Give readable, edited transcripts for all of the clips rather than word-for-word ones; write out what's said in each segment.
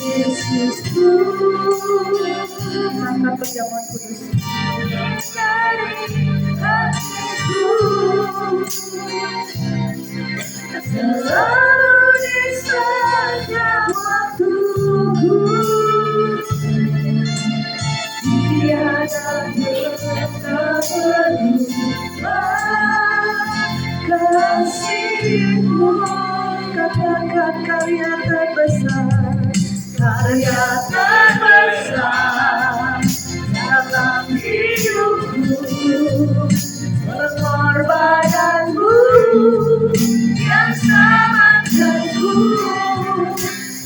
Yesusku, angkat perjamuan kudus dari hatiku, selalu di setiap waktuku, tiada pernah berubah kasih-Mu. Katakan karya terbesar, karya terbesar dalam hidupku, pengorbananmu yang sangat teguh.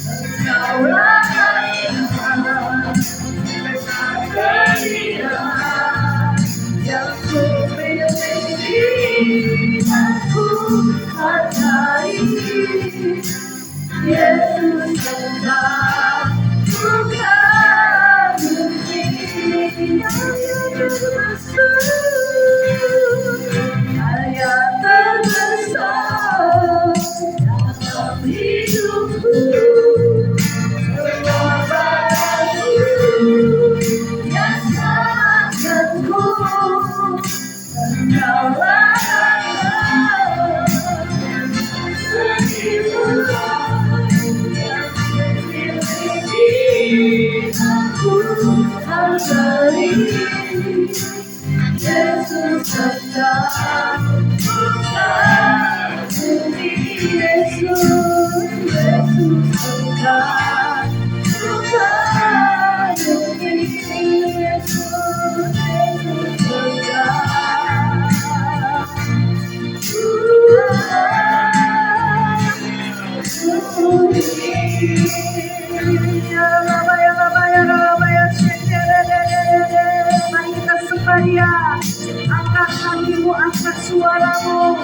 Engkaulah keindahan yang ku miliki, aku hargai. Yesus tetap bukan bukti yang terbesar, karya terbesar dalam hidupku, pengorbananmu yang sangat teguh. Engkaulah Yesus tetap bukan bukti. Yesus tetap bukan bukti. Yesus mari kita sembahyang, angkat hatimu, angkat suaramu,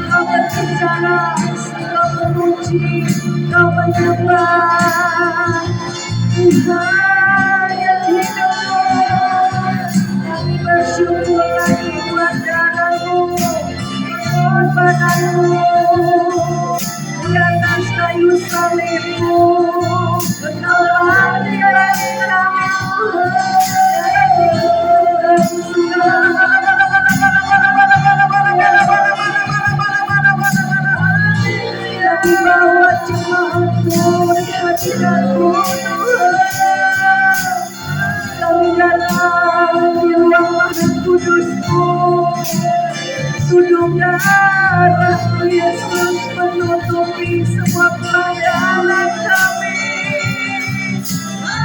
kau berbicara, kau memuji, kau menyembah Tuhan yang hidup. Kami bersyukur lagi buat darah-Mu, pengorbananmu di atas kayu salib-Mu. Engkaulah di bawah jemaat-Mu di hadirat-Mu, kami datang di ruang maha kudus-Mu. Sudut darah-Mu Yesus menutupi semua pelanggaran kami.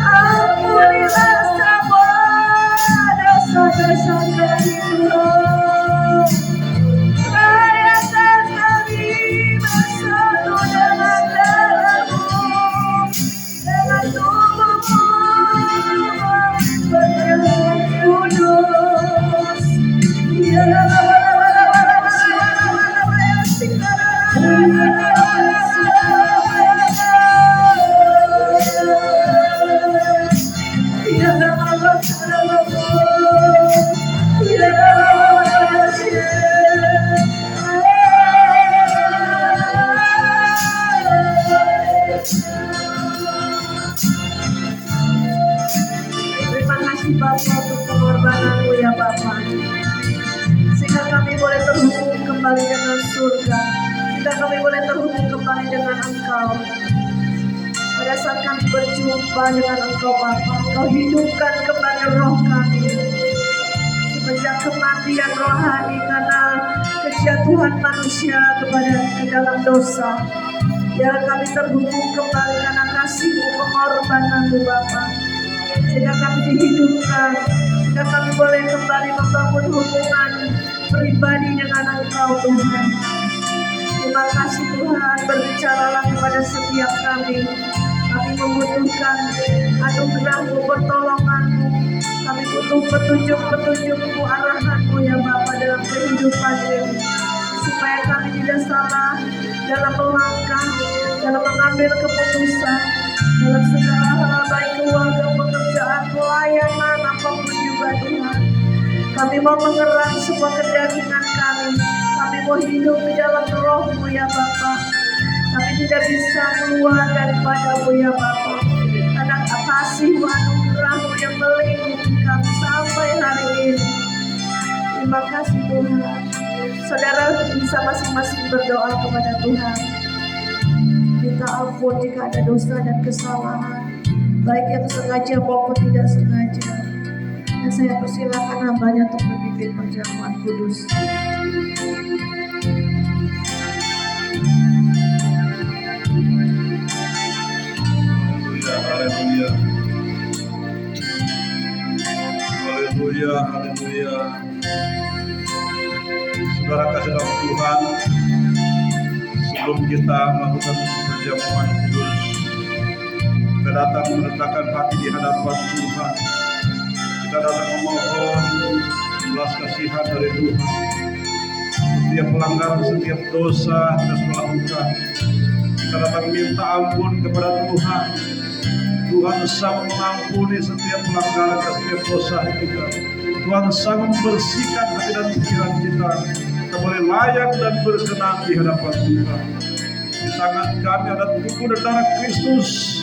Ampunilah semua dosa-dosa kami. Rayakan kami bersatu dengan darah-Mu, dengan tubuh-Mu bergerak kudus. Terima kasih Bapa untuk pengorbanan-Mu ya Bapa, sehingga kami boleh terhubung kembali dengan surga, sehingga kami boleh terhubung kembali dengan Engkau. Pada saat kami berjumpa dengan Engkau Bapa, Engkau hidupkan kembali roh kami. Semenjak kematian rohani karena kejatuhan manusia ke dalam dosa, biar kami terhubung kembali karena kasih-Mu, pengorbanan-Mu Bapa, sehingga kami dihidupkan, sehingga kami boleh kembali membangun hubungan pribadi dengan Engkau Tuhan. Terima kasih Tuhan, berbicaralah kepada setiap kami. Kami membutuhkan anugerah-Mu, pertolongan-Mu. Kami butuh petunjuk-petunjuk-Mu, arahan-Mu ya Bapa dalam kehidupan ini, supaya kami tidak salah dalam melangkah, dalam mengambil keputusan, dalam segala hal, baik keluarga, pekerjaan, pelayanan, apapun juga Tuhan. Kami mau mengerang semua kedagingan kami. Kami mau hidup di dalam roh tidak bisa keluar daripada-Mu ya Bapa. Karena kasih-Mu, anugerah-Mu yang melingkupi kami sampai hari ini. Terima kasih Tuhan. Saudara bisa masing-masing berdoa kepada Tuhan. Minta ampun jika ada dosa dan kesalahan, baik yang sengaja maupun tidak sengaja. Dan saya persilakan hambanya untuk memimpin perjamuan kudus. Haleluya, haleluya, haleluya. Saudara kasih dalam Tuhan, sebelum kita melakukan perjamuan kudus, kita datang meletakkan hati di hadapan Tuhan. Kita datang memohon belas kasihan dari Tuhan. Setiap pelanggaran, setiap dosa kita sudah lakukan, kita datang minta ampun kepada Tuhan. Tuhan sanggup mengampuni setiap pelanggaran dan setiap dosa kita. Tuhan sanggup membersihkan hati dan pikiran kita. Kita boleh layak dan berkenan di hadapan Tuhan. Di tangan kami ada tubuh dan darah Kristus.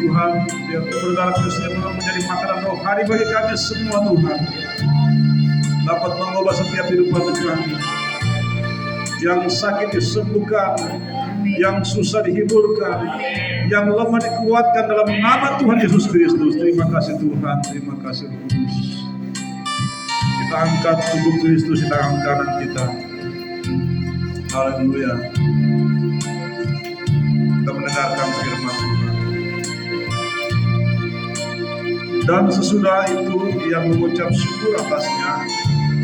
Tuhan, biar tubuh dan darah Kristus yang menjadi makanan rohani bagi kami semua Tuhan. Dapat mengubah setiap kehidupan kami. Yang sakit disembuhkan, yang susah dihiburkan, yang lemah dikuatkan dalam nama Tuhan Yesus Kristus. Terima kasih Tuhan, terima kasih Roh Kudus. Kita angkat tubuh Kristus di tangan kanan kita. Haleluya. Kita mendengarkan firman Tuhan. Dan sesudah itu ia mengucap syukur atasnya,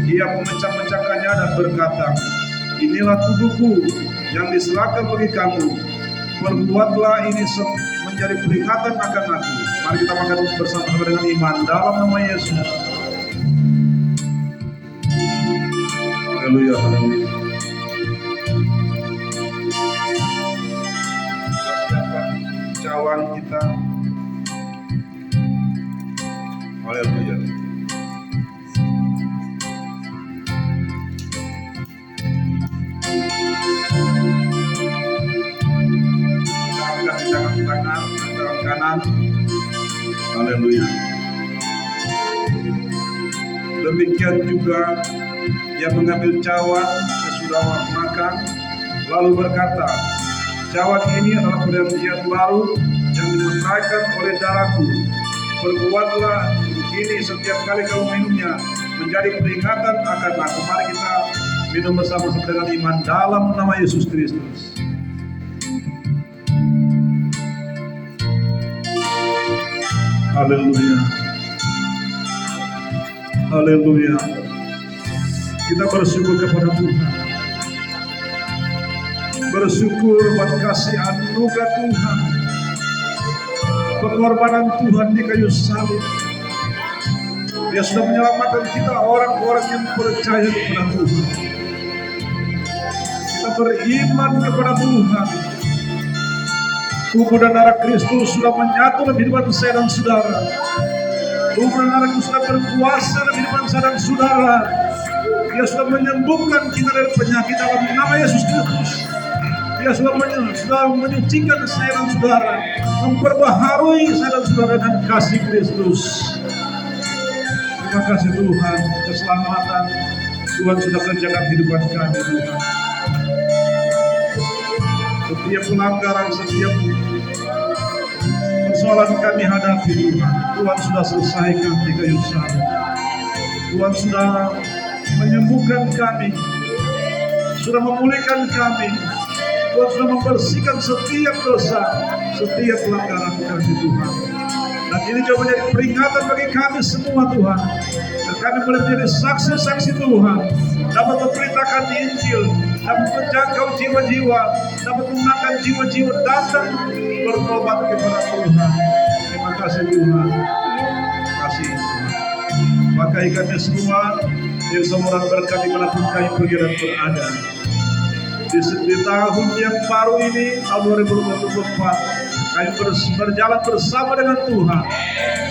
ia memecah-mecahkannya dan berkata, inilah tubuhku yang diserahkan bagi kamu. Perbuatlah ini menjadi peringatan akan aku. Mari kita makan bersama-sama dengan iman dalam nama Yesus. Haleluya, haleluya. Cawan kita. Haleluya. Tangan kanan. Haleluya. Demikian juga ia mengambil cawan sesudah makan, lalu berkata, cawan ini adalah perjanjian baru yang dimenangkan oleh darahku. Perbuatlah ini setiap kali kamu minumnya menjadi peringatan akan aku. Mari kita minum bersama-sama dengan iman dalam nama Yesus Kristus. Haleluya. Haleluya. Kita bersyukur kepada Tuhan. Bersyukur buat kasih anugerah Tuhan. Pengorbanan Tuhan di kayu salib. Dia sudah menyelamatkan kita orang-orang yang percaya kepada Tuhan. Kita beriman kepada Tuhan. Tubuh dan darah Kristus sudah menyatu dalam kehidupan saya dan saudara. Tubuh dan darah Kristus sudah berkuasa dalam kehidupan saya dan saudara. Dia sudah menyembuhkan kita dari penyakit dalam nama Yesus Kristus. Dia sudah menyucikan saya dan saudara, memperbaharui saya dan saudara dengan kasih Kristus. Terima kasih Tuhan, keselamatan Tuhan sudah kerjakan kehidupan kami Tuhan. Setiap pelanggaran, setiap persoalan kami hadapi Tuhan, Tuhan sudah selesaikan di kayu salib. Tuhan sudah menyembuhkan kami, sudah memulihkan kami. Tuhan sudah membersihkan setiap dosa, setiap pelanggaran kami Tuhan. Dan ini juga menjadi peringatan bagi kami semua Tuhan. Dan kami boleh menjadi saksi-saksi Tuhan, dapat memberitakan Injil, dapat menjangkau jiwa-jiwa, dapat menangkan jiwa-jiwa datang bertobat kepada Tuhan. Terima kasih Tuhan. Terima kasih Tuhan. Pakai kami semua, yang semua berkat dimanapun kami pergi dan berada. Di tahun yang baru ini, tahun 2024, kami berjalan bersama dengan Tuhan.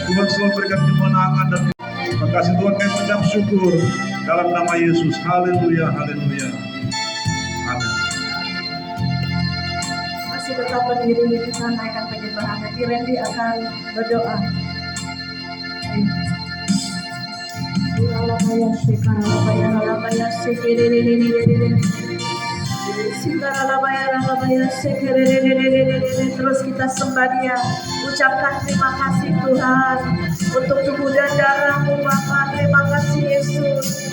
Tuhan selalu berikan kemenangan dan terima kasih Tuhan, kami mengucap syukur dalam nama Yesus. Haleluya, haleluya. Amin. Masih tetap berdiri, kita naikkan penyembahan. Nanti Randy akan berdoa. Terus kita sembah Dia, ucapkan terima kasih Tuhan untuk tubuh dan darah-Mu Bapa. Terima kasih Yesus.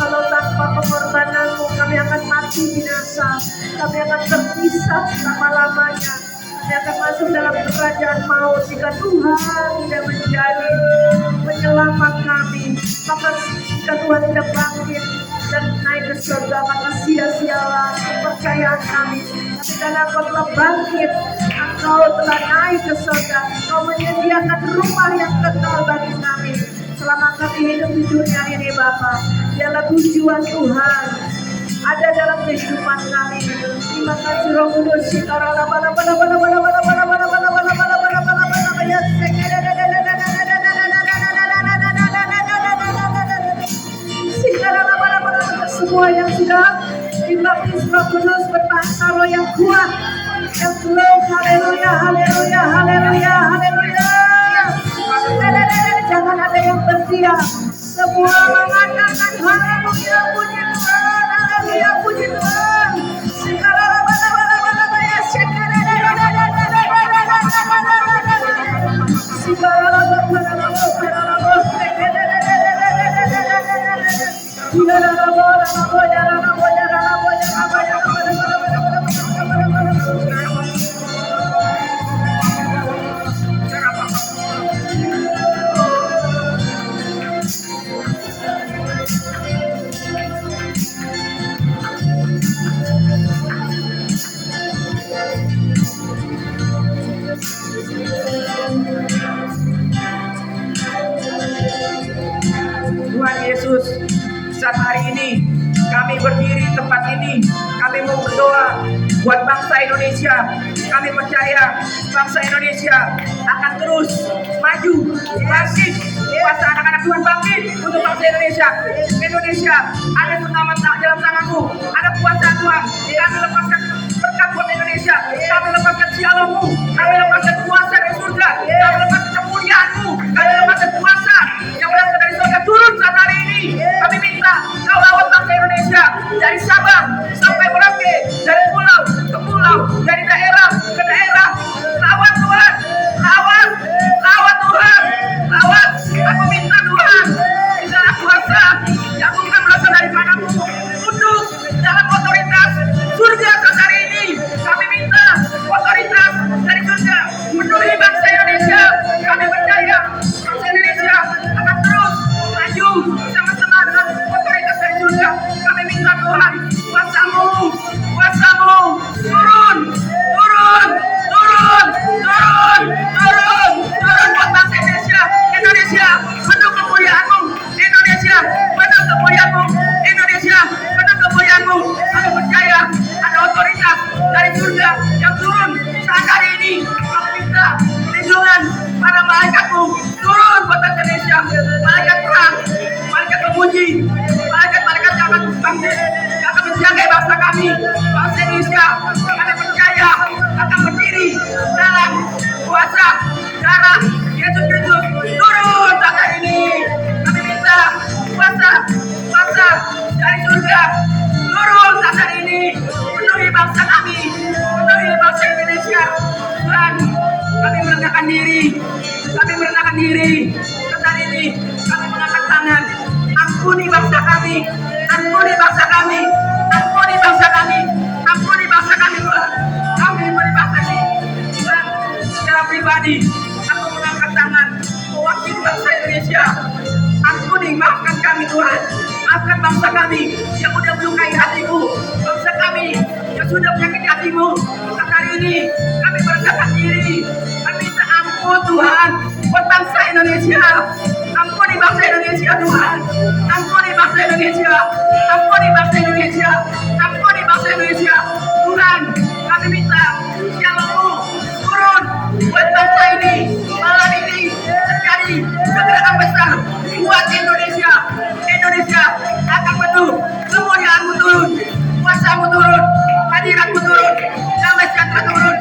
Kalau tanpa pengorbananmu kami akan mati binasa, kami akan terpisah selama-lamanya, kami akan masuk dalam kerajaan maut jika Tuhan tidak menjadi penyelamat kami. Maka jika Tuhan tidak bangkit dan naik ke surga, maka sia-sialah kepercayaan kami. Tapi karena Engkau telah bangkit, Engkau telah naik ke surga, Engkau menyediakan rumah yang kekal bagi kami selama kami hidup di dunia ini Bapa. Dialah tujuan Tuhan ada dalam kehidupan kami. Terima kasih Roh Kudus. Semua yang sudah dibaptis Roh Kudus berbahasa roh yang kuat, yang flow. Haleluya, haleluya, haleluya, haleluya. Jangan ada yang berdiam. Semua mengatakan haleluya, puji Tuhan, haleluya, puji Tuhan. Tuhan Yesus, saat hari ini kami berdiri di tempat ini, kami mau berdoa buat bangsa Indonesia. Kami percaya bangsa Indonesia akan terus maju, bangkit. Kuasa anak-anak Tuhan bangkit untuk bangsa Indonesia. Indonesia ada tengah dalam tanganmu, ada kuasa Tuhan. Kami lepaskan berkat buat Indonesia, kami lepaskan shalom-Mu, kami lepaskan kuasa dari surga, kami lepaskan kemuliaan-Mu, kami lepaskan kuasa yang berasal dari surga turun saat hari ini. Kami minta Kau lawan bangsa Indonesia dari Sabang sampai Merauke, dari pulau ke pulau, dari daerah ke daerah. Lawan Tuhan, lawan Tuhan, lawan. Aku minta Tuhan, segala kuasa yang bukan berasal dari padamu, tunduk dalam otoritas surga saat hari ini. Kami minta otoritas dari surga menuhi bangsa Indonesia. Kami percaya bangsa Indonesia akan terus maju sama-sama dengan otoritas dari surga. Kami minta Tuhan, kuasa-Mu turun buat bangsa Indonesia. Indonesia penuh kemuliaan-Mu, Indonesia penuh kemuliaan-Mu, Indonesia penuh kemuliaan-Mu. Kami percaya ada otoritas dari surga yang turun saat hari ini. Kami minta perlindungan para malaikat-Mu turun buat bangsa Indonesia. Malaikat perang, malaikat pemuji, malaikat-malaikat yang akan bangkit, yang akan menjaga bangsa kami, bangsa Indonesia. Kami percaya akan berdiri dalam kuasa darah Yesus Kristus. Turun saat hari ini. Kami minta kuasa dari surga turun saat hari ini, penuhi bangsa kami, penuhi bangsa Indonesia. Tuhan, kami merendahkan diri saat hari ini. Kami mengangkat tangan, ampuni bangsa kami, ampuni bangsa kami, ampuni bangsa kami, ampuni bangsa kami Tuhan. Kami ampuni bangsa ini Tuhan. Secara pribadi aku mengangkat tangan mewakili bangsa Indonesia. Ampuni, maafkan kami Tuhan, maafkan bangsa kami yang sudah melukai hatimu, bangsa kami yang sudah menyakiti hatimu. Saat hari ini kami merendahkan diri, kami minta ampun Tuhan buat bangsa Indonesia. Ampuni bangsa Indonesia Tuhan, ampuni bangsa Indonesia, ampuni bangsa Indonesia, ampuni bangsa Indonesia Tuhan. Kami minta shalom-Mu turun buat bangsa ini. Malam ini terjadi kegerakan besar buat Indonesia. Indonesia akan penuh kemuliaan-Mu turun, kuasa-Mu turun, hadirat-Mu turun, damai sejahtera turun.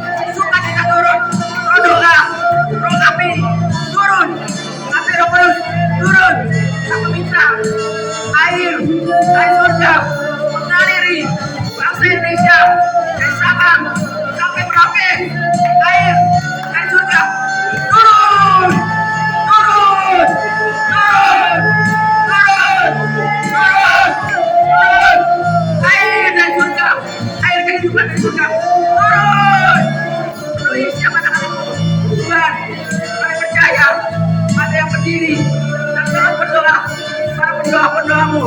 air surga mengaliri bangsa Indonesia dari Sabang sampai Merauke. Air surga turun, turun, turun, turun, turun, turun. Air dari surga, air kehidupan dari surga turun. Penuhi setiap anak-anakmu. Tuhan, kami percaya ada yang berdiri dan terus berdoa. Para pendoa-pendoamu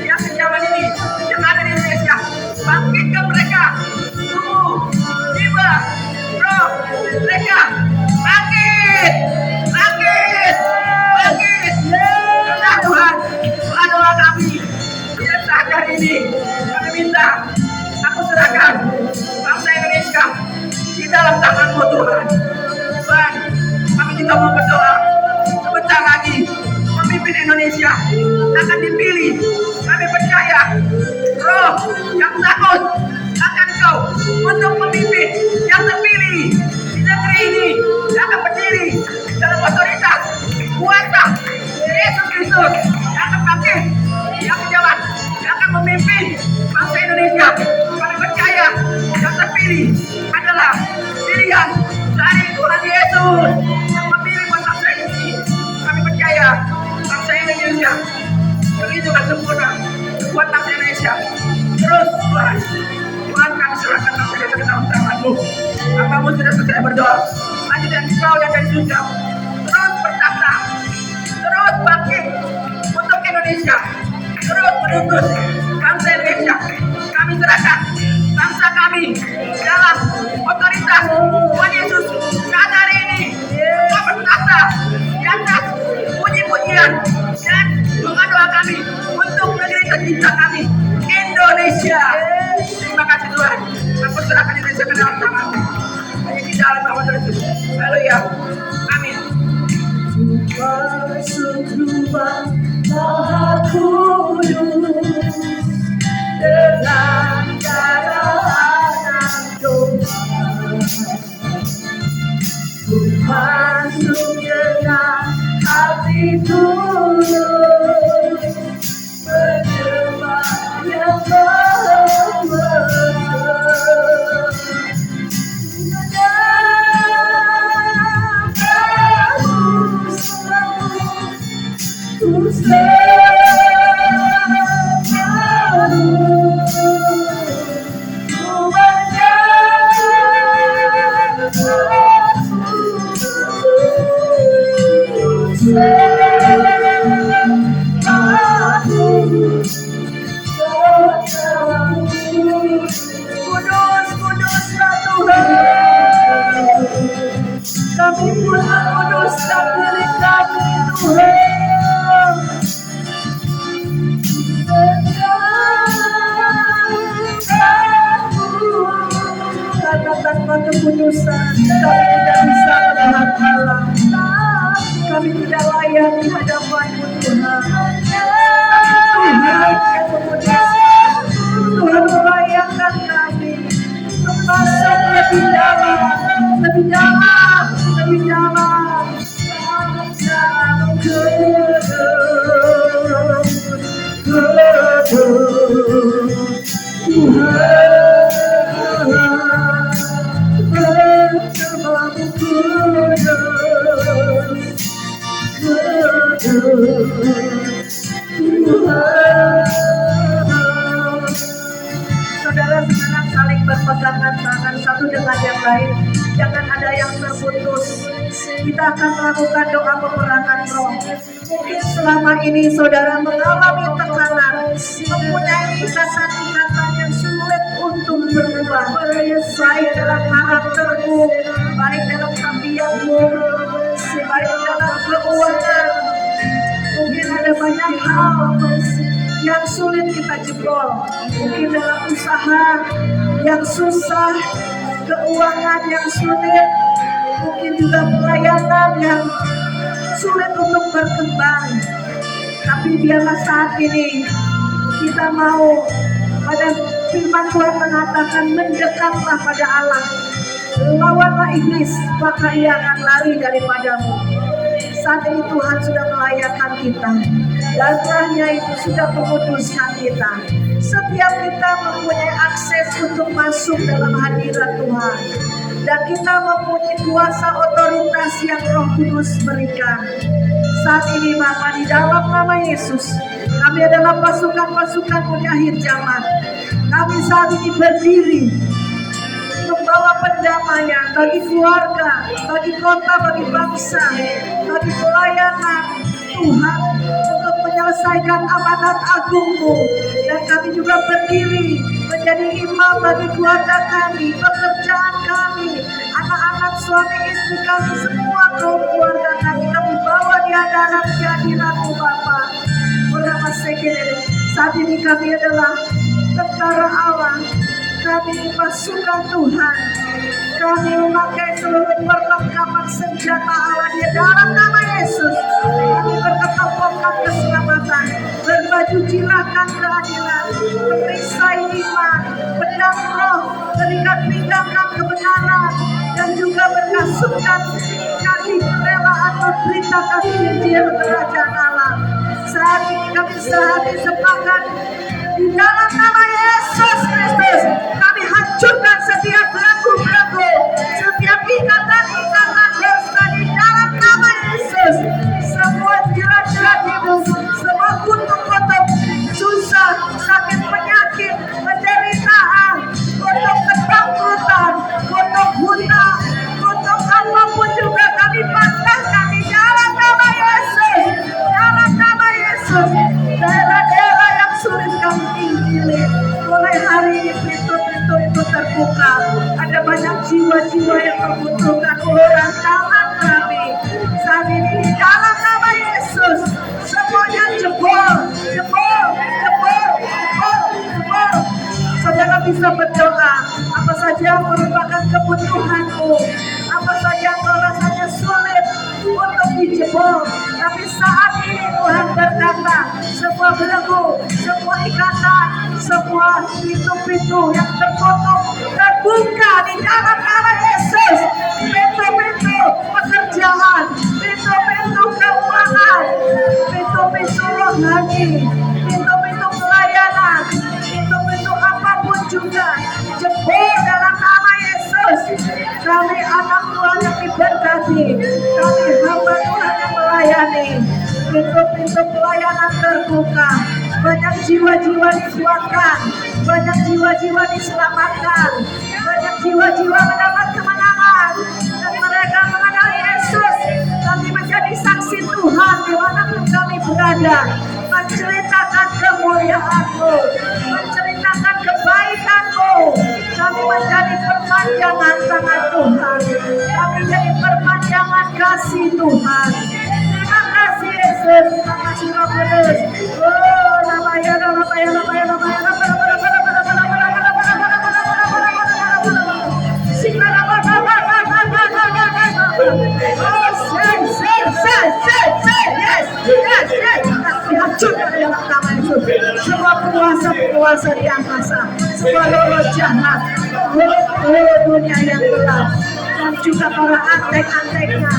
yang sejauh ini yang ada di Indonesia, bangkitkan mereka, tubuh, jiwa, roh mereka, bangkit, bangkit, bangkit. Nah Tuhan, doa kami tidak sadar ini, kami minta, aku serahkan bangsa Indonesia di dalam tangan-Mu Tuhan. Tuhan, kami juga mau berdoa sebentar lagi pemimpin Indonesia akan dipilih. Kami percaya roh yang takut akan Kau untuk pemimpin yang terpilih di negeri ini yang akan berdiri dalam otoritas kuasa Yesus Kristus yang akan bangkit, yang pejabat yang akan memimpin bangsa Indonesia. Kami percaya yang terpilih adalah pilihan dari Tuhan Yesus yang memilih bangsa ini. Kami percaya bangsa Indonesia begitu kan sempurna buat bangsa Indonesia. Terus Tuhan, Tuhan kami serahkan bangsa Indonesia ke dalam tangan-Mu. Hamba-Mu sudah selesai berdoa. Lanjut dan Kau yang dari surga terus bertahta, terus bangkit untuk Indonesia, terus menuntut bangsa Indonesia. Kami serahkan bangsa kami dalam otoritas Tuhan Yesus saat hari ini. Kau bertahta di atas puji-pujian dan doa-doa kami untuk negeri tercinta kami, Indonesia. Terima kasih Tuhan. Aku serahkan Indonesia ke dalam tangan-Mu. Hanya di dalam nama Yesus. Haleluya. Amin. Berserupa Maha Kudus dengan darah anak domba, ku masuk dengan hati tulus, berjemaah yang Kuduslah Tuhan, kami pulang kuduskan diri kami Tuhan. Karena tanpa kekudusan kami tidak bisa melihat Allah. Kami tidak layak di hadapan-Mu Tuhan. Tuhan yang mengudus, Tuhan melayakkan kami untuk masuk lebih dalam, lebih dalam, lebih dalam. Saudara sekarang saling berpegangan tangan satu dengan yang lain. Jangan ada yang terputus. Kita akan melakukan doa peperangan roh. Mungkin selama ini saudara mengalami tekanan, mempunyai ikatan-ikatan yang sulit untuk berubah, baik dalam karaktermu, baik dalam tabiatmu, baik dalam keuangan. Mungkin ada banyak hal yang sulit kita jebol. Mungkin dalam usaha yang susah, keuangan yang sulit, mungkin juga pelayanan yang sulit untuk berkembang. Tapi biarlah saat ini kita mau, pada firman Tuhan mengatakan, mendekatlah pada Allah, lawanlah iblis, maka ia akan lari daripadamu. Saat ini Tuhan sudah melayakan kita. Darahnya itu sudah menguduskan kita. Setiap kita mempunyai akses untuk masuk dalam hadirat Tuhan. Dan kita mempunyai kuasa otoritas yang Roh Kudus berikan. Saat ini Bapa, di dalam nama Yesus, kami adalah pasukan-pasukan di akhir zaman. Kami saat ini berdiri membawa pendamaian bagi keluarga, bagi kota, bagi bangsa, bagi pelayanan Tuhan untuk menyelesaikan amanat agung-Mu. Dan kami juga berdiri menjadi imam bagi keluarga kami, pekerjaan kami, anak-anak, suami, istri kami, semua kaum keluarga kami bawa di hadirat-Mu Bapa. Saat ini kami adalah tentara Allah, kami pasukan Tuhan. Kami memakai seluruh perlengkapan senjata Allah di dalam nama Yesus. Kami berketopokan keselamatan, berbaju jirakan keadilan, perisai iman, pedang roh, terikat pinggang kebenaran, dan juga berkasutkan kaki kerelaan memberitakan Injil kerajaan Allah. Saat ini kami sepakat di dalam nama Yesus Kristus, kami hancurkan setiap belenggu-belenggu, setiap ikatan-ikatan dosa di dalam nama Yesus. Semua jerat-jerat hidup, semua kutuk-kutuk, susah, sakit, penyakit, penderitaan, kutuk kebangkrutan, kutuk buta, kutuk apapun juga kami patahkan di dalam nama Yesus. Dalam nama Yesus, daerah-daerah yang sulit kami injili, mulai hari ini pintu-pintu itu terbuka. Ada banyak jiwa-jiwa yang membutuhkan uluran tangan kami. Saat ini di dalam nama Yesus, semuanya jebol, jebol, jebol, jebol, jebol. Saudara bisa berdoa, apa saja yang merupakan kebutuhanmu, apa saja yang rasanya sulit untuk dijebol. Tapi saat ini Tuhan berkata, semua belenggu, semua ikatan, semua pintu-pintu yang tertutup terbuka di dalam nama Yesus. Pintu-pintu pekerjaan, pintu-pintu keuangan, pintu-pintu rohani, pintu-pintu pelayanan, pintu-pintu apapun juga jebol dalam nama Yesus. Kami anak Tuhan yang diberkati, kami hamba Tuhan yang melayani. Pintu-pintu pelayanan terbuka, banyak jiwa-jiwa dikuatkan, banyak jiwa-jiwa diselamatkan, banyak jiwa-jiwa mendapat kemenangan, dan mereka mengenal Yesus. Kami menjadi saksi Tuhan dimanapun kami berada, menceritakan kemuliaan-Mu, menceritakan kebaikan-Mu. Kami menjadi perpanjangan tangan Tuhan, kami jadi perpanjangan kasih Tuhan. Terima kasih Yesus, terima kasih Roh Kudus. Oh, namanya, namanya, namanya, namanya, dihancurkan dalam nama Yesus. Semua penguasa di angkasa, semua roh jahat, roh dunia yang gelap, dan juga para antek-anteknya.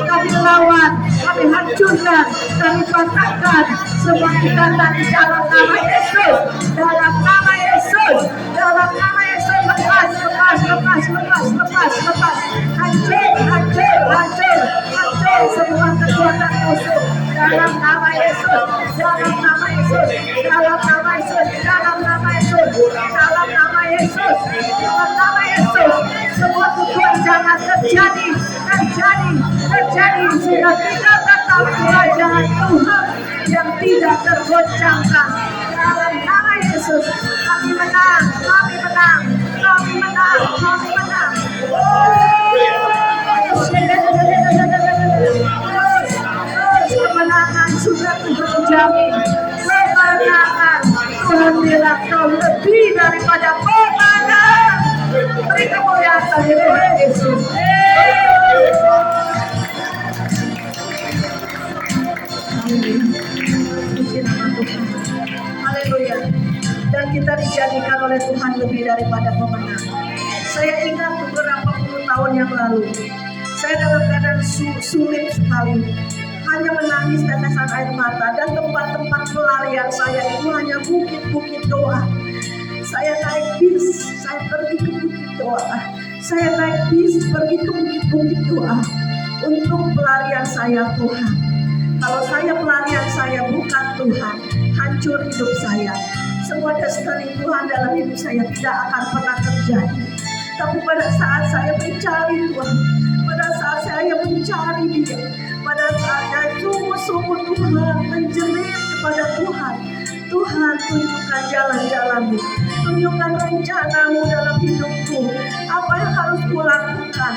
Kami lawan, kami hancurkan, kami patahkan semua ikatan di dalam nama Yesus. Dalam nama Yesus, dalam nama Yesus, lepas, lepas, lepas, lepas, lepas, lepas. Hancur, hancur, hancur, hancur semua kekuatan musuh. Dalam nama Yesus, dalam nama Yesus, dalam nama Yesus, dalam nama Yesus, dalam nama Yesus, dalam nama Yesus. Semua kegoncangan terjadi, terjadi, terjadi. Sudah tidak tetap kerajaan Tuhan yang tidak tergoncangkan. Dalam nama Yesus, kami menang, kami menang, kami menang, kami menang. Kemenangan sudah Tuhan jamin. Kemenangan Tuhan bilang kau lebih daripada pemenang. Beri kemuliaan bagi Tuhan Yesus. Puji nama Tuhan. Haleluya. Dan kita dijadikan oleh Tuhan lebih daripada pemenang. Saya ingat beberapa puluh tahun yang lalu, Saya dalam keadaan sulit sekali, hanya menangis tetesan air mata, dan tempat-tempat pelarian saya itu hanya bukit-bukit doa. Saya naik bis, saya pergi ke bukit doa. Saya naik bis, pergi ke bukit-bukit doa untuk pelarian saya, Tuhan. Kalau pelarian saya bukan Tuhan, hancur hidup saya. Semua destiny Tuhan dalam hidup saya tidak akan pernah terjadi. Tapi pada saat saya mencari Tuhan, pada saat saya mencari Dia, pada saat saya sungguh-sungguh Tuhan menjerit kepada Tuhan, Tuhan tunjukkan jalan-jalan-Mu, tunjukkan rencana-Mu dalam hidupku. Apa yang harus kulakukan,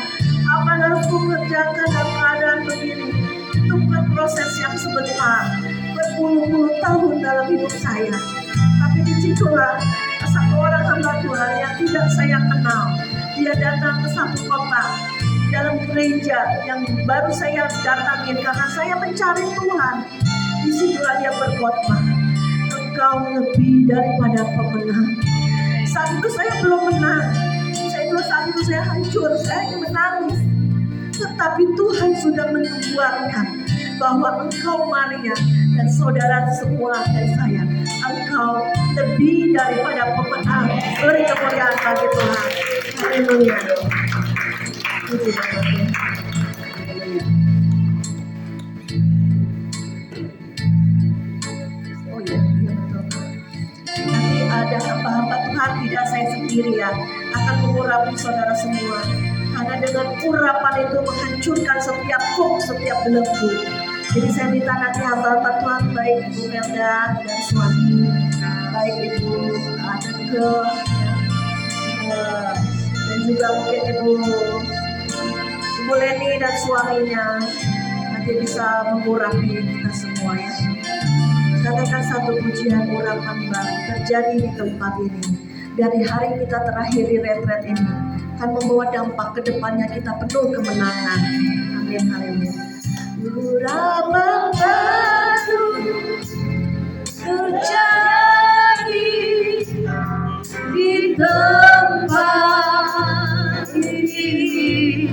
apa yang harus kukerjakan dalam keadaan begini. Itu bukan proses yang sebentar, berpuluh-puluh tahun dalam hidup saya. Tapi disitulah satu orang hamba Tuhan yang tidak saya kenal, dia datang ke satu kota dalam gereja yang baru saya datangin karena saya mencari Tuhan. Disitulah dia berkhotbah, engkau lebih daripada pemenang. Saat itu saya belum menang, saat itu saya hancur, saya menangis. Tetapi Tuhan sudah menubuatkan bahwa engkau Maria dan saudara semua dan saya, engkau lebih daripada pemenang. Beri kemuliaan bagi Tuhan. Haleluya. Puji Tuhan. Haleluya. Oh iya, betul. Nanti ada hamba-hamba Tuhan, tidak saya sendiri ya, akan mengurapi saudara semua. Karena dengan urapan itu menghancurkan setiap hoax, setiap belenggu. Jadi saya minta nanti hamba-hamba Tuhan, baik Ibu Melda dan suami, baik Ibu Aneke, dan juga mungkin Ibu Leni dan suaminya, nanti bisa mengurapi kita semua ya. Katakan satu pujian urapan baru terjadi di tempat ini. Dari hari kita terakhir di retret ini akan membawa dampak ke depannya, kita penuh kemenangan. Amin. Haleluya. Urapan baru terjadi di tempat ini.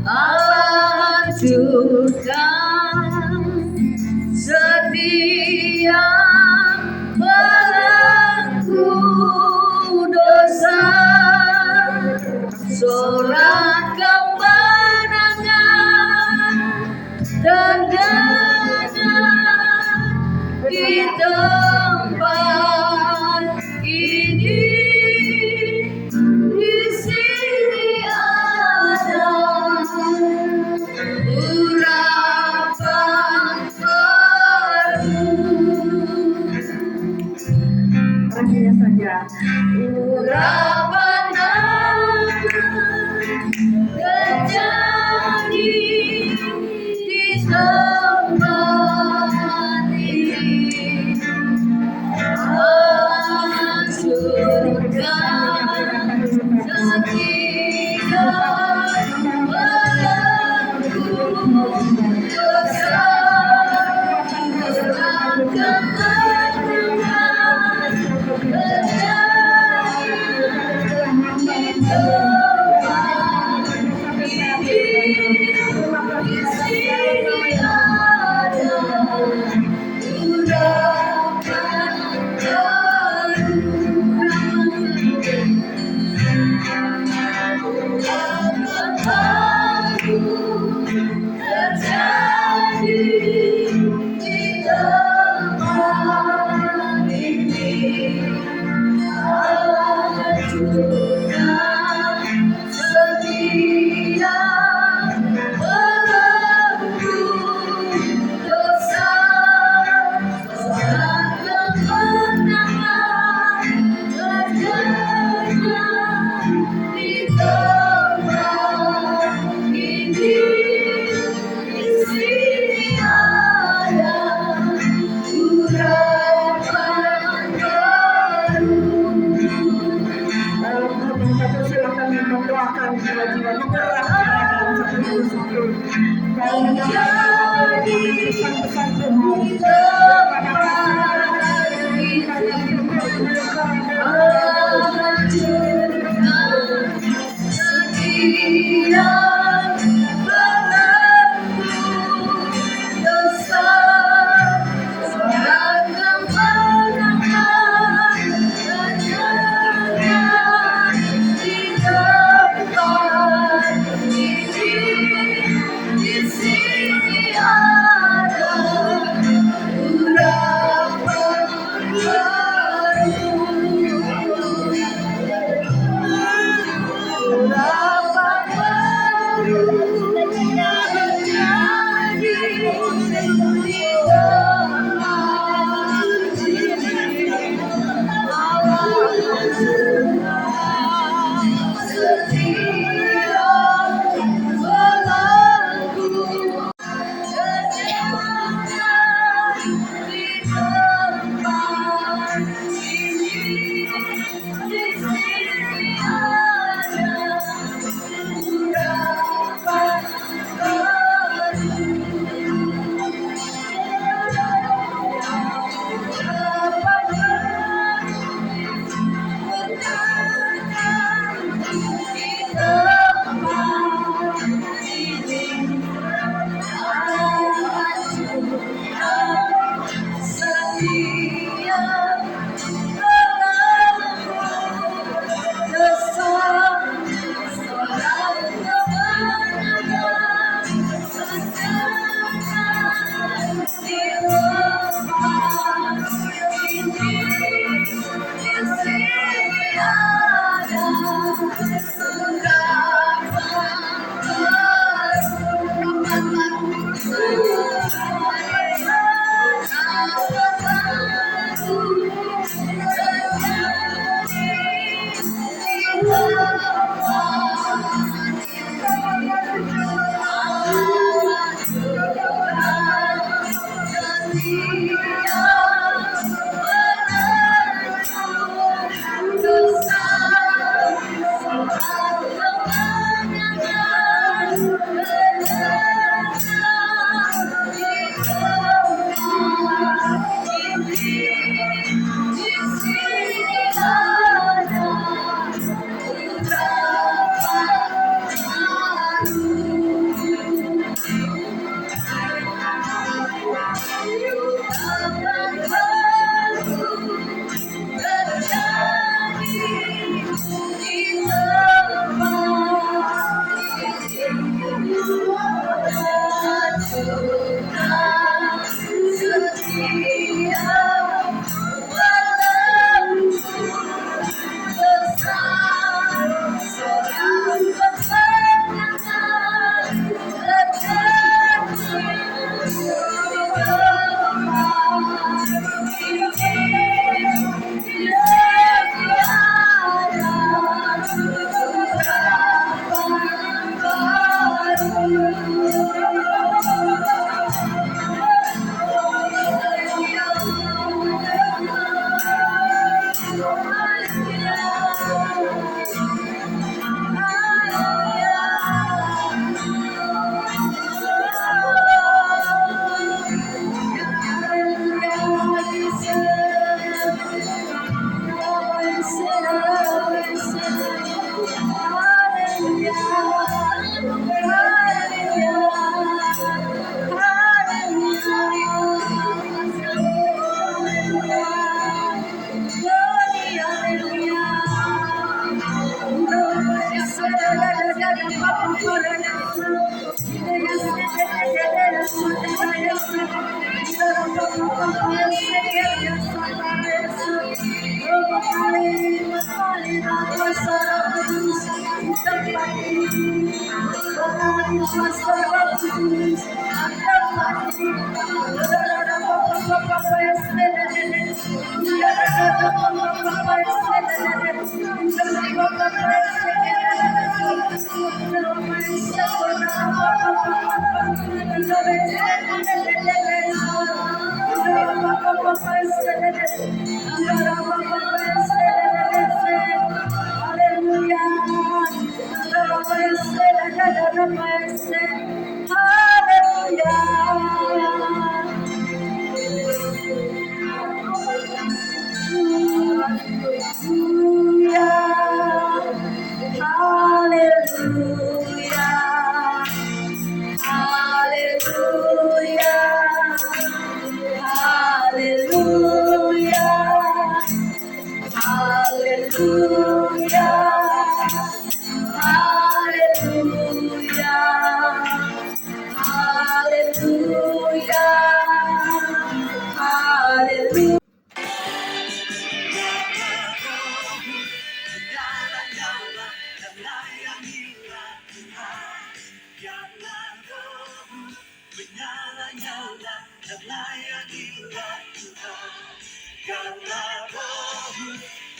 Allah hancurkan setiap belenggu dosa, sorak kemenangan terdengar di tempat ini. Di sini ada urapan baru.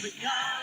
Menyala